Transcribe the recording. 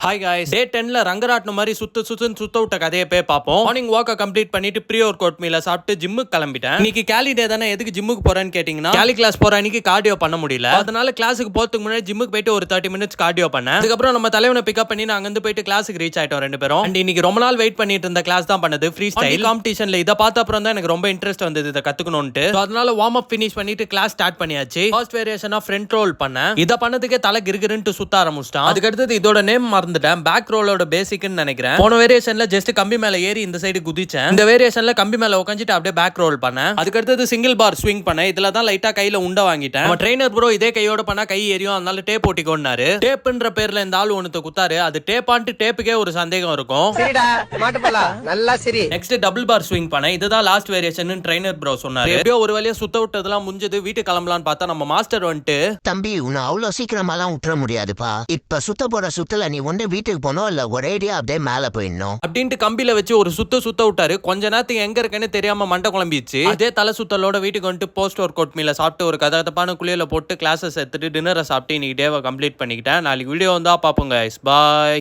Hi guys, டே 10ல ரங்கராட்னம் மாதிரி சுத்த விட்ட கதையை போய் பார்ப்போம். மார்னிங் வாக்க கம்ப்ளீட் பண்ணிட்டு ப்ரீ ஒர்க் அவுட் மீல சாப்பிட்டு ஜிம்முக்கு கிளம்பிட்டேன். இன்னைக்கு கேலி டே தானே, எதுக்கு ஜிம்முக்கு போறேன்னு கேட்டீங்கன்னா, கேலி கிளாஸ் போற அன்னைக்கு கார்டியோ பண்ண முடியல. அதனால கிளாஸுக்கு போறதுக்கு முன்னாடி ஜிம்முக்கு போயிட்டு ஒரு 30 மினிட்ஸ் கார்டியோ பண்ணேன். அதுக்கப்புறம் நம்ம தலைவனை பிக்கப் பண்ணி நாங்க வந்து போயிட்டு கிளாஸுக்கு ரீச் ஆயிட்டோம் ரெண்டு பேரும். அண்ட் இன்னைக்கு ரொம்ப நாள் வெயிட் பண்ணிட்டு இருந்த கிளாஸ் தான் பண்ணது, ஃப்ரீ ஸ்டைல் காம்படிஷன்ல. இதை பார்த்த அப்புறம் தான் எனக்கு ரொம்ப இன்ட்ரெஸ்ட் வந்தது இதை கத்துக்கணும்னு. அதனால வார்ம் அப் ஃபினிஷ் பண்ணிட்டு கிளாஸ் ஸ்டார்ட் பண்ணியாச்சு. First variation of front roll பண்ணேன். இதை பண்ணதுக்கே தலை கிருகிருன்னு சுத்த ஆரம்பிச்சிட்டான். அதுக்கு அடுத்தது இதோட நேம் மறந்துட்டேன், பேக் ரோல் பேசிக்னு நினைக்கிறேன். போன வேரியேஷன்ல ஜஸ்ட் கம்பி மேல ஏறி இந்த சைடு குதிச்சேன். இந்த வேரியேஷன்ல கம்பி மேல உட்கார்ந்துட்டு அப்படியே பேக் ரோல் பண்ணேன். அதுக்கு அடுத்து சிங்கிள் பார் ஸ்விங் பண்ணேன். இதுல தான் லைட்டா கையில உண்ட வாங்கிட்டேன். நம்ம ட்ரெய்னர் ப்ரோ இதே கையோட பண்ணா கை ஏறியும், அதனால டேப் ஒட்டிக்கோன்னாரு. டேப்ன்ற பேர்ல இந்த ஆள் ஒன்னு குத்தாரு. அது டேப்பான்ட்டு டேப்புக்கே ஒரு சந்தேகம் இருக்கும். சரிடா மாட்டப்பலா நல்லா சரி. நெக்ஸ்ட் டபுள் பார் ஸ்விங் பண்ணேன். இதுதான் லாஸ்ட் வேரியேஷன் ட்ரெய்னர் ப்ரோ சொன்னாரு. எப்படியோ ஒரு வழியா சுத்த விட்டதெல்லாம் முடிஞ்சது. வீட்டு கிளம்பலான்னு பார்த்தா நம்ம மாஸ்டர் வந்துட்டு, தம்பி உன்னை அவ்வளவு சீக்கிரமாலாம் விட்டுற முடியாதுப்பா. இப்ப சுத்த போற சுத்தல நீ ஒண்ணு வீட்டுக்கு போனோம் இல்ல ஒரேடியா அப்படியே மேல போயிடணும் அப்படின்ட்டு கம்பியில வச்சு ஒரு சுத்த விட்டாரு. கொஞ்ச நேரத்துக்கு எங்க இருக்கேன்னு தெரியாம மண்டை குழம்பிச்சு. அதே தலை சுத்தலோட வீட்டுக்கு வந்துட்டு போஸ்ட் ஒர்க் அவுட் மீல சாப்பிட்டு ஒரு கதகதப்பான குளியல போட்டு கிளாஸஸ் எடுத்துட்டு டின்னரை சாப்பிட்டு இன்னைக்கு டேவை கம்ப்ளீட் பண்ணிக்கிட்டேன். நாளைக்கு வீடியோ வந்தா பாப்போங்க. பாய்.